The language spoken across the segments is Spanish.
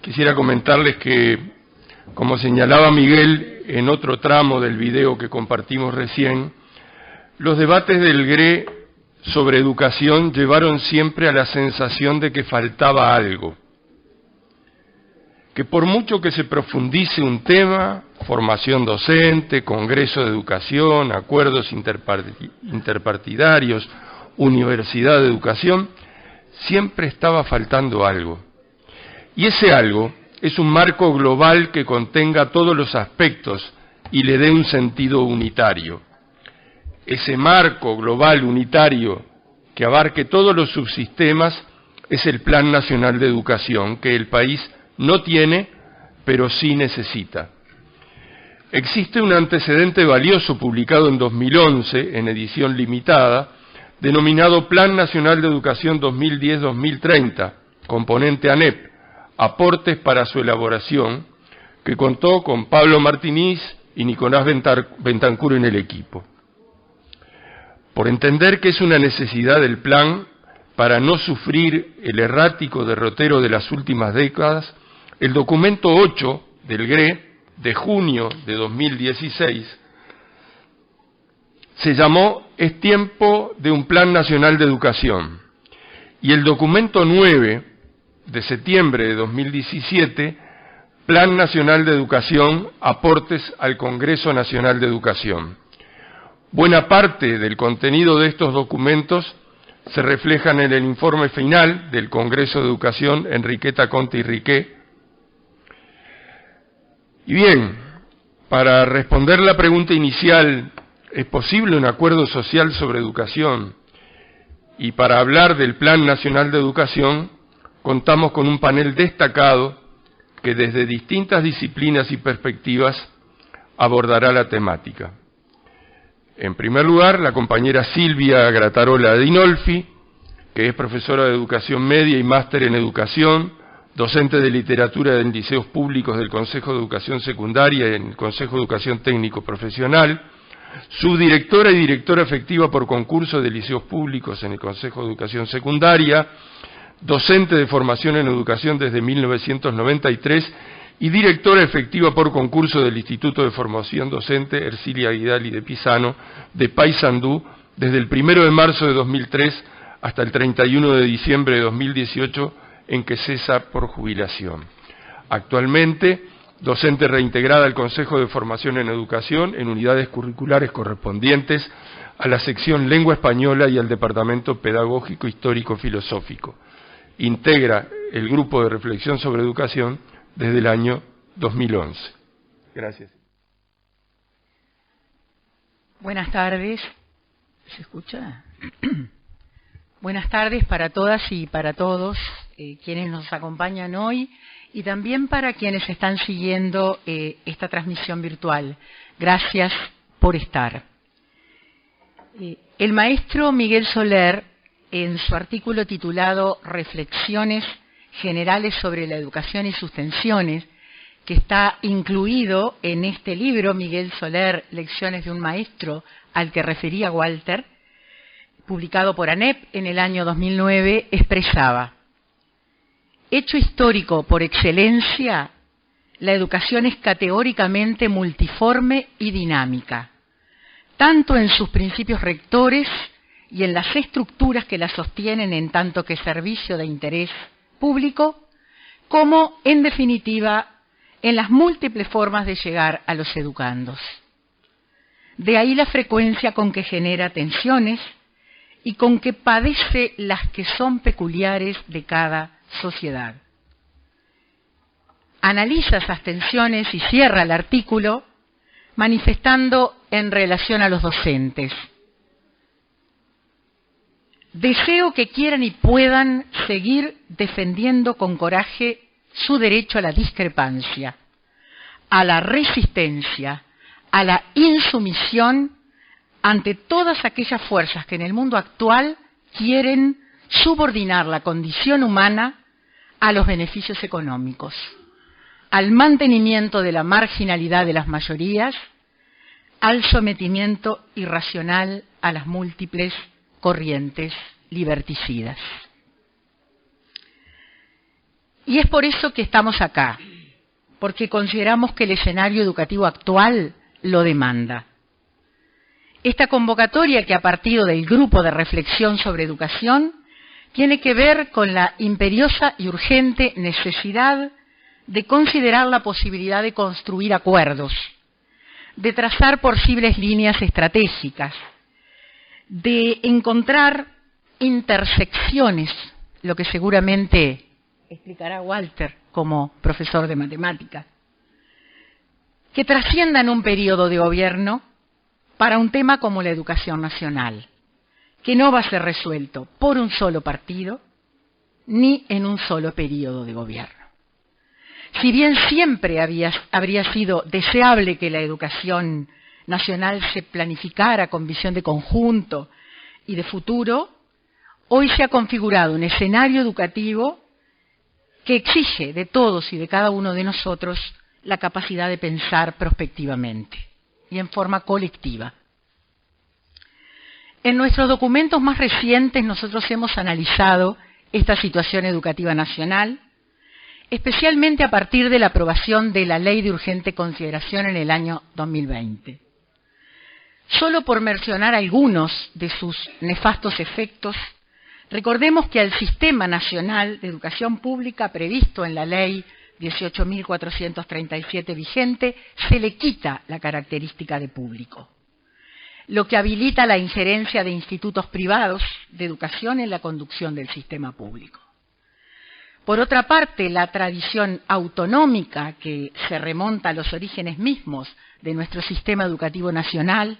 quisiera comentarles que, como señalaba Miguel en otro tramo del video que compartimos recién, los debates del GRE sobre educación llevaron siempre a la sensación de que faltaba algo, que por mucho que se profundice un tema, formación docente, congreso de educación, acuerdos interpartidarios, universidad de educación, siempre estaba faltando algo. Y ese algo es un marco global que contenga todos los aspectos y le dé un sentido unitario. Ese marco global unitario que abarque todos los subsistemas es el Plan Nacional de Educación, que el país no tiene, pero sí necesita. Existe un antecedente valioso publicado en 2011, en edición limitada, denominado Plan Nacional de Educación 2010-2030, componente ANEP, aportes para su elaboración, que contó con Pablo Martínez y Nicolás Bentancur en el equipo. Por entender que es una necesidad del plan para no sufrir el errático derrotero de las últimas décadas, el documento 8 del GRE, de junio de 2016, se llamó Es tiempo de un Plan Nacional de Educación, y el documento 9 de septiembre de 2017, Plan Nacional de Educación, aportes al Congreso Nacional de Educación. Buena parte del contenido de estos documentos se reflejan en el informe final del Congreso de Educación Enriqueta Conte y Riquet. Y bien, para responder la pregunta inicial, ¿es posible un acuerdo social sobre educación? Y para hablar del Plan Nacional de Educación, contamos con un panel destacado que desde distintas disciplinas y perspectivas abordará la temática. En primer lugar, la compañera Silvia Gratarola Dinolfi, que es profesora de Educación Media y máster en Educación, docente de literatura en liceos públicos del Consejo de Educación Secundaria y en el Consejo de Educación Técnico Profesional, subdirectora y directora efectiva por concurso de liceos públicos en el Consejo de Educación Secundaria, docente de formación en educación desde 1993 y directora efectiva por concurso del Instituto de Formación Docente Ercilia Vidal y de Pisano de Paysandú desde el 1 de marzo de 2003 hasta el 31 de diciembre de 2018, en que cesa por jubilación. Actualmente, docente reintegrada al Consejo de Formación en Educación en unidades curriculares correspondientes a la sección Lengua Española y al Departamento Pedagógico Histórico Filosófico. Integra el Grupo de Reflexión sobre Educación desde el año 2011. Gracias. Buenas tardes. ¿Se escucha? Buenas tardes para todas y para todos quienes nos acompañan hoy y también para quienes están siguiendo esta transmisión virtual. Gracias por estar. El maestro Miguel Soler, en su artículo titulado Reflexiones generales sobre la educación y sus tensiones, que está incluido en este libro, Miguel Soler, Lecciones de un maestro, al que refería Walter, publicado por ANEP en el año 2009, expresaba: hecho histórico por excelencia, la educación es categóricamente multiforme y dinámica, tanto en sus principios rectores y en las estructuras que la sostienen en tanto que servicio de interés público, como, en definitiva, en las múltiples formas de llegar a los educandos. De ahí la frecuencia con que genera tensiones y con que padece las que son peculiares de cada sociedad. Analiza esas tensiones y cierra el artículo manifestando en relación a los docentes: deseo que quieran y puedan seguir defendiendo con coraje su derecho a la discrepancia, a la resistencia, a la insumisión ante todas aquellas fuerzas que en el mundo actual quieren subordinar la condición humana a los beneficios económicos, al mantenimiento de la marginalidad de las mayorías, al sometimiento irracional a las múltiples corrientes liberticidas. Y es por eso que estamos acá, porque consideramos que el escenario educativo actual lo demanda. Esta convocatoria, que ha partido del Grupo de Reflexión sobre Educación, tiene que ver con la imperiosa y urgente necesidad de considerar la posibilidad de construir acuerdos, de trazar posibles líneas estratégicas, de encontrar intersecciones, lo que seguramente explicará Walter como profesor de matemáticas, que trasciendan un periodo de gobierno para un tema como la educación nacional, que no va a ser resuelto por un solo partido ni en un solo periodo de gobierno. Si bien siempre habría sido deseable que la educación nacional se planificara con visión de conjunto y de futuro, hoy se ha configurado un escenario educativo que exige de todos y de cada uno de nosotros la capacidad de pensar prospectivamente y en forma colectiva. En nuestros documentos más recientes nosotros hemos analizado esta situación educativa nacional, especialmente a partir de la aprobación de la Ley de Urgente Consideración en el año 2020. Solo por mencionar algunos de sus nefastos efectos, recordemos que al Sistema Nacional de Educación Pública previsto en la Ley 18.437 vigente se le quita la característica de público, lo que habilita la injerencia de institutos privados de educación en la conducción del sistema público. Por otra parte, la tradición autonómica que se remonta a los orígenes mismos de nuestro sistema educativo nacional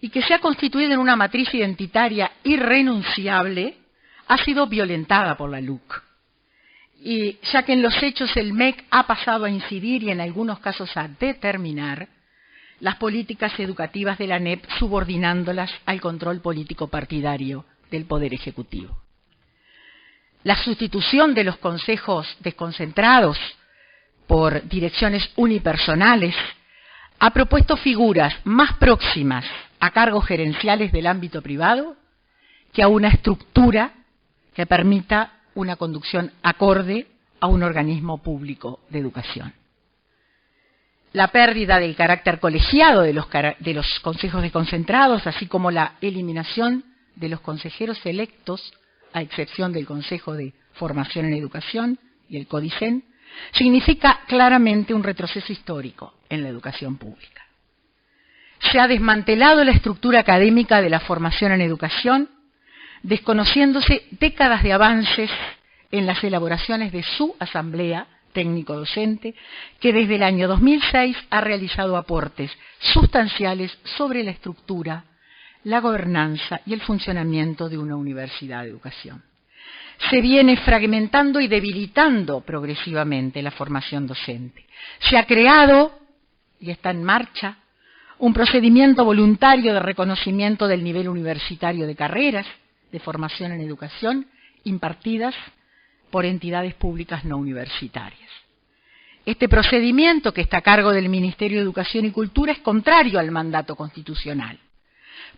y que se ha constituido en una matriz identitaria irrenunciable, ha sido violentada por la LUC. Y ya que en los hechos el MEC ha pasado a incidir y en algunos casos a determinar las políticas educativas de la ANEP, subordinándolas al control político partidario del Poder Ejecutivo. La sustitución de los consejos desconcentrados por direcciones unipersonales ha propuesto figuras más próximas a cargos gerenciales del ámbito privado que a una estructura que permita una conducción acorde a un organismo público de educación. La pérdida del carácter colegiado de los consejos desconcentrados, así como la eliminación de los consejeros electos, a excepción del Consejo de Formación en Educación y el CODICEN, significa claramente un retroceso histórico en la educación pública. Se ha desmantelado la estructura académica de la formación en educación, desconociéndose décadas de avances en las elaboraciones de su asamblea técnico-docente, que desde el año 2006 ha realizado aportes sustanciales sobre la estructura, la gobernanza y el funcionamiento de una universidad de educación. Se viene fragmentando y debilitando progresivamente la formación docente. Se ha creado, y está en marcha, un procedimiento voluntario de reconocimiento del nivel universitario de carreras de formación en educación impartidas por entidades públicas no universitarias. Este procedimiento, que está a cargo del Ministerio de Educación y Cultura, es contrario al mandato constitucional,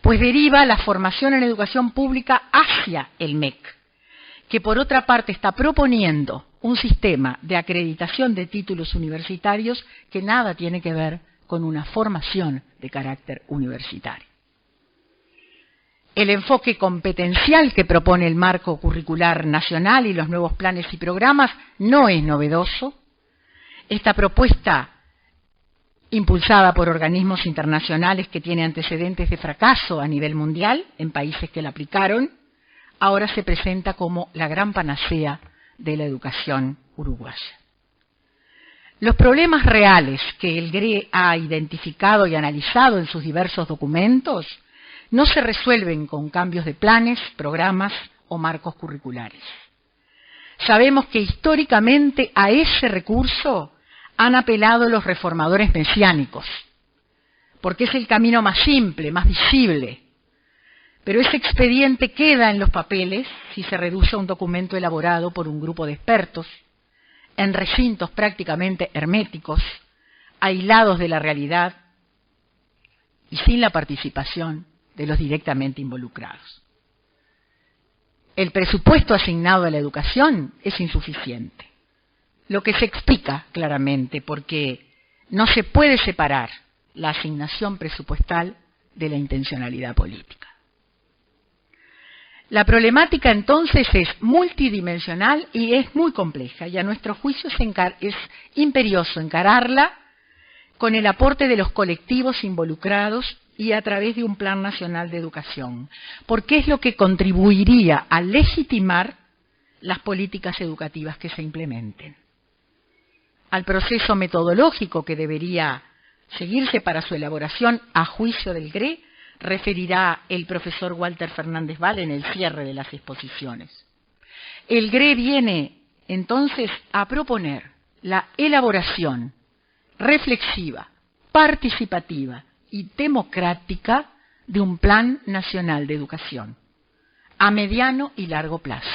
pues deriva la formación en educación pública hacia el MEC, que por otra parte está proponiendo un sistema de acreditación de títulos universitarios que nada tiene que ver con una formación de carácter universitario. El enfoque competencial que propone el marco curricular nacional y los nuevos planes y programas no es novedoso. Esta propuesta, impulsada por organismos internacionales que tiene antecedentes de fracaso a nivel mundial en países que la aplicaron, ahora se presenta como la gran panacea de la educación uruguaya. Los problemas reales que el GRE ha identificado y analizado en sus diversos documentos no se resuelven con cambios de planes, programas o marcos curriculares. Sabemos que históricamente a ese recurso han apelado los reformadores mesiánicos, porque es el camino más simple, más visible. Pero ese expediente queda en los papeles si se reduce a un documento elaborado por un grupo de expertos, en recintos prácticamente herméticos, aislados de la realidad y sin la participación de los directamente involucrados. El presupuesto asignado a la educación es insuficiente. lo que se explica claramente, porque no se puede separar la asignación presupuestal de la intencionalidad política. La problemática entonces es multidimensional y es muy compleja, y a nuestro juicio es imperioso encararla con el aporte de los colectivos involucrados y a través de un Plan Nacional de Educación, porque es lo que contribuiría a legitimar las políticas educativas que se implementen. Al proceso metodológico que debería seguirse para su elaboración, a juicio del GRE, referirá el profesor Walter Fernández Val en el cierre de las exposiciones. El GRE viene entonces a proponer la elaboración reflexiva, participativa y democrática de un Plan Nacional de Educación a mediano y largo plazo,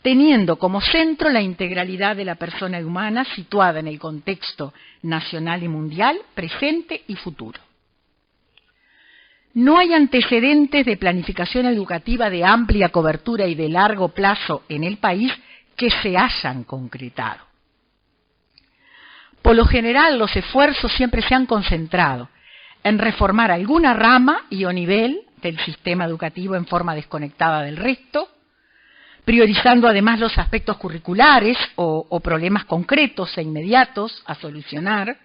teniendo como centro la integralidad de la persona humana situada en el contexto nacional y mundial, presente y futuro. No hay antecedentes de planificación educativa de amplia cobertura y de largo plazo en el país que se hayan concretado. Por lo general, los esfuerzos siempre se han concentrado en reformar alguna rama y o nivel del sistema educativo en forma desconectada del resto, priorizando además los aspectos curriculares o problemas concretos e inmediatos a solucionar,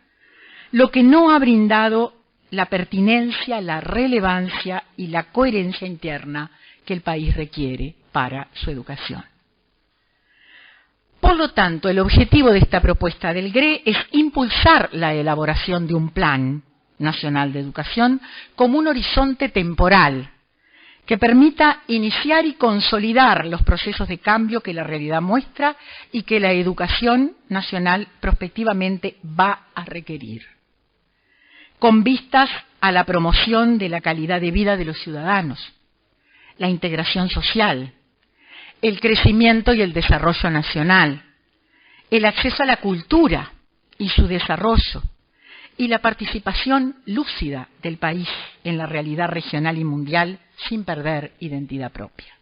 lo que no ha brindado la pertinencia, la relevancia y la coherencia interna que el país requiere para su educación. Por lo tanto, el objetivo de esta propuesta del GRE es impulsar la elaboración de un Plan Nacional de Educación como un horizonte temporal que permita iniciar y consolidar los procesos de cambio que la realidad muestra y que la educación nacional prospectivamente va a requerir, con vistas a la promoción de la calidad de vida de los ciudadanos, la integración social, el crecimiento y el desarrollo nacional, el acceso a la cultura y su desarrollo, y la participación lúcida del país en la realidad regional y mundial sin perder identidad propia.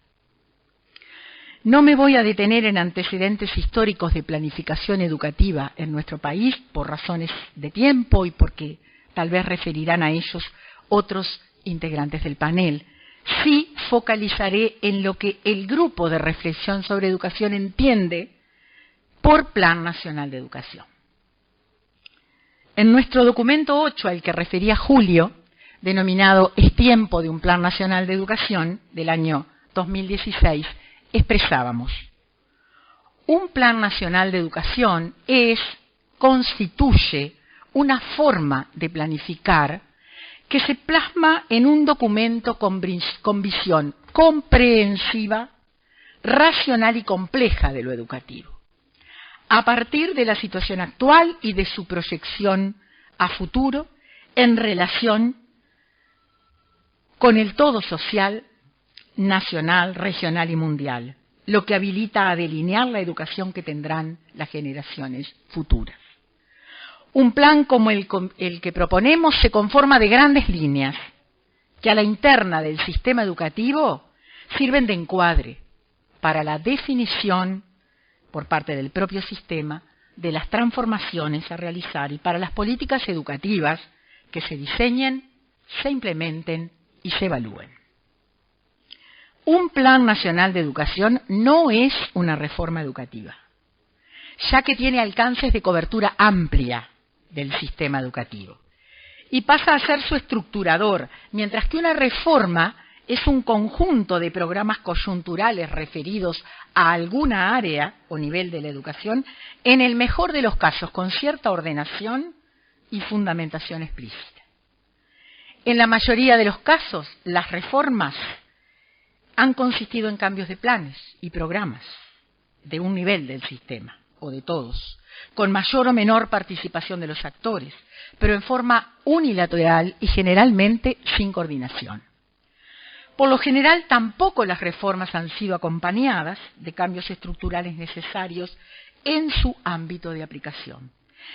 No me voy a detener en antecedentes históricos de planificación educativa en nuestro país por razones de tiempo y porque tal vez referirán a ellos otros integrantes del panel. Sí focalizaré en lo que el Grupo de Reflexión sobre Educación entiende por Plan Nacional de Educación. En nuestro documento 8, al que refería Julio, denominado Es tiempo de un Plan Nacional de Educación, del año 2016, expresábamos: un Plan Nacional de Educación constituye una forma de planificar que se plasma en un documento con visión comprensiva, racional y compleja de lo educativo, a partir de la situación actual y de su proyección a futuro en relación con el todo social, nacional, regional y mundial, lo que habilita a delinear la educación que tendrán las generaciones futuras. Un plan como el que proponemos se conforma de grandes líneas que a la interna del sistema educativo sirven de encuadre para la definición por parte del propio sistema de las transformaciones a realizar y para las políticas educativas que se diseñen, se implementen y se evalúen. Un Plan Nacional de Educación no es una reforma educativa, ya que tiene alcances de cobertura amplia del sistema educativo y pasa a ser su estructurador, mientras que una reforma es un conjunto de programas coyunturales referidos a alguna área o nivel de la educación, en el mejor de los casos con cierta ordenación y fundamentación explícita. En la mayoría de los casos, las reformas han consistido en cambios de planes y programas de un nivel del sistema, o de todos, con mayor o menor participación de los actores, pero en forma unilateral y generalmente sin coordinación. Por lo general, tampoco las reformas han sido acompañadas de cambios estructurales necesarios en su ámbito de aplicación,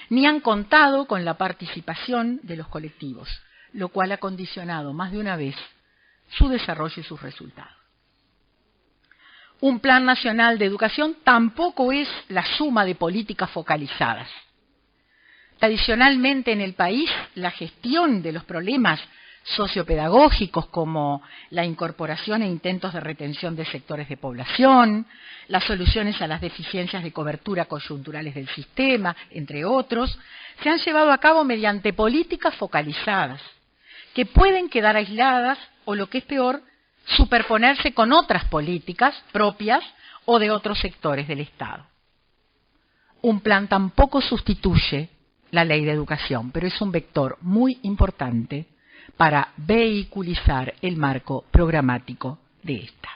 ni han contado con la participación de los colectivos, lo cual ha condicionado más de una vez su desarrollo y sus resultados. Un plan nacional de educación tampoco es la suma de políticas focalizadas. Tradicionalmente en el país, la gestión de los problemas sociopedagógicos como la incorporación e intentos de retención de sectores de población, las soluciones a las deficiencias de cobertura coyunturales del sistema, entre otros, se han llevado a cabo mediante políticas focalizadas, que pueden quedar aisladas o, lo que es peor, superponerse con otras políticas propias o de otros sectores del Estado. Un plan tampoco sustituye la ley de educación, pero es un vector muy importante para vehiculizar el marco programático de esta.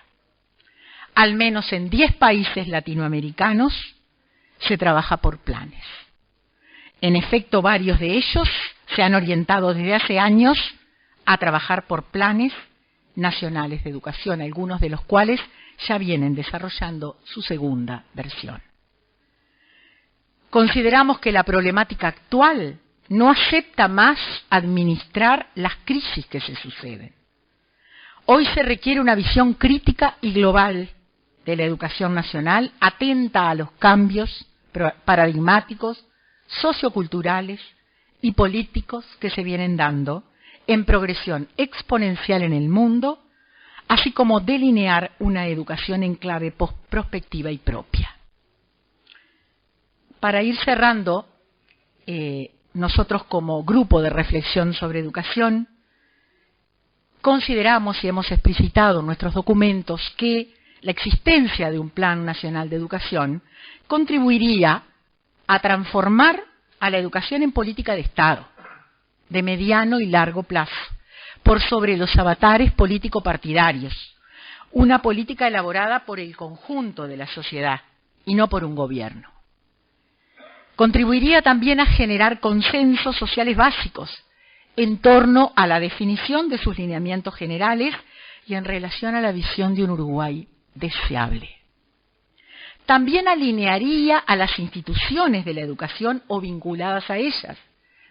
Al menos en 10 países latinoamericanos se trabaja por planes. En efecto, varios de ellos se han orientado desde hace años a trabajar por planes nacionales de educación, algunos de los cuales ya vienen desarrollando su segunda versión. Consideramos que la problemática actual no acepta más administrar las crisis que se suceden. Hoy se requiere una visión crítica y global de la educación nacional, atenta a los cambios paradigmáticos, socioculturales y políticos que se vienen dando en progresión exponencial en el mundo, así como delinear una educación en clave prospectiva y propia. Para ir cerrando, nosotros como grupo de reflexión sobre educación consideramos y hemos explicitado en nuestros documentos que la existencia de un Plan Nacional de Educación contribuiría a transformar a la educación en política de Estado, de mediano y largo plazo, por sobre los avatares político-partidarios, una política elaborada por el conjunto de la sociedad y no por un gobierno. Contribuiría también a generar consensos sociales básicos en torno a la definición de sus lineamientos generales y en relación a la visión de un Uruguay deseable. También alinearía a las instituciones de la educación o vinculadas a ellas,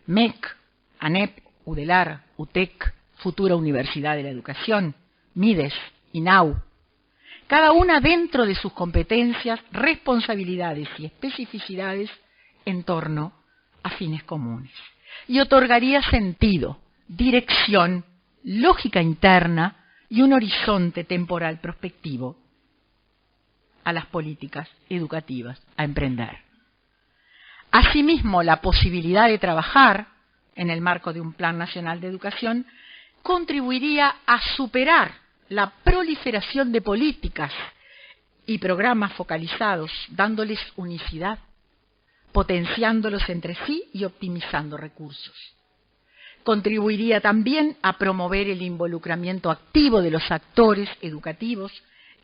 MEC, ANEP, UDELAR, UTEC, Futura Universidad de la Educación, MIDES, INAU, cada una dentro de sus competencias, responsabilidades y especificidades en torno a fines comunes. Y otorgaría sentido, dirección, lógica interna y un horizonte temporal prospectivo a las políticas educativas a emprender. Asimismo, la posibilidad de trabajar en el marco de un Plan Nacional de Educación contribuiría a superar la proliferación de políticas y programas focalizados, dándoles unicidad, potenciándolos entre sí y optimizando recursos. Contribuiría también a promover el involucramiento activo de los actores educativos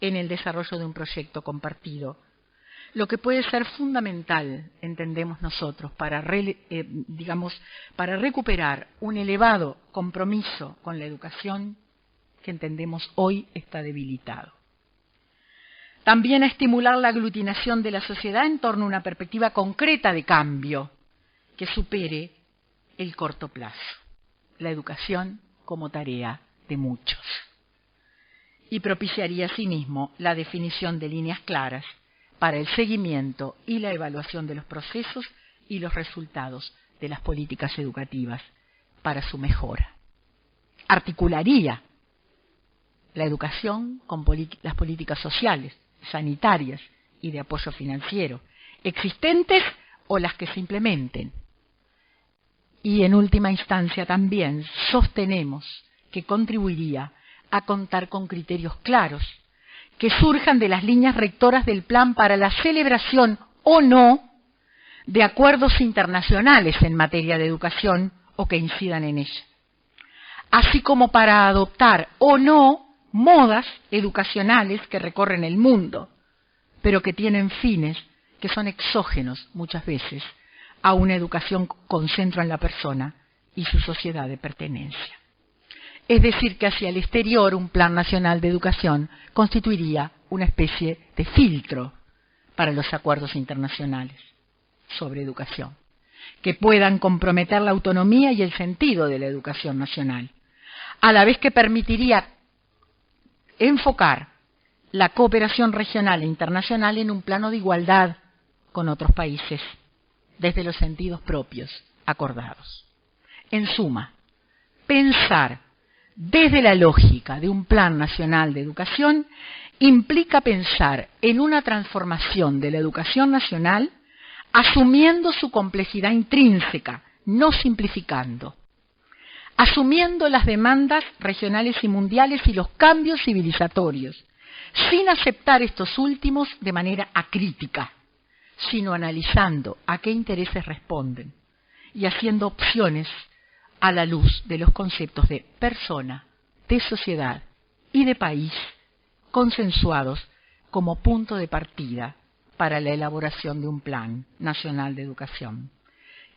en el desarrollo de un proyecto compartido, lo que puede ser fundamental, entendemos nosotros, para recuperar un elevado compromiso con la educación que entendemos hoy está debilitado. También a estimular la aglutinación de la sociedad en torno a una perspectiva concreta de cambio que supere el corto plazo, la educación como tarea de muchos. Y propiciaría asimismo la definición de líneas claras para el seguimiento y la evaluación de los procesos y los resultados de las políticas educativas para su mejora. Articularía la educación con las políticas sociales, sanitarias y de apoyo financiero, existentes o las que se implementen. Y en última instancia también sostenemos que contribuiría a contar con criterios claros que surjan de las líneas rectoras del plan para la celebración o no de acuerdos internacionales en materia de educación o que incidan en ella, así como para adoptar o no modas educacionales que recorren el mundo, pero que tienen fines que son exógenos muchas veces a una educación con centro en la persona y su sociedad de pertenencia. Es decir, que hacia el exterior un Plan Nacional de Educación constituiría una especie de filtro para los acuerdos internacionales sobre educación, que puedan comprometer la autonomía y el sentido de la educación nacional, a la vez que permitiría enfocar la cooperación regional e internacional en un plano de igualdad con otros países, desde los sentidos propios acordados. En suma, pensar desde la lógica de un Plan Nacional de Educación implica pensar en una transformación de la educación nacional asumiendo su complejidad intrínseca, no simplificando, asumiendo las demandas regionales y mundiales y los cambios civilizatorios, sin aceptar estos últimos de manera acrítica, sino analizando a qué intereses responden y haciendo opciones a la luz de los conceptos de persona, de sociedad y de país consensuados como punto de partida para la elaboración de un Plan Nacional de Educación,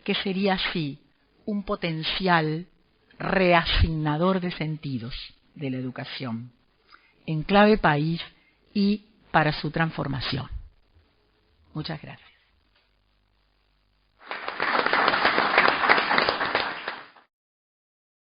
que sería así un potencial reasignador de sentidos de la educación, en clave país y para su transformación. Muchas gracias.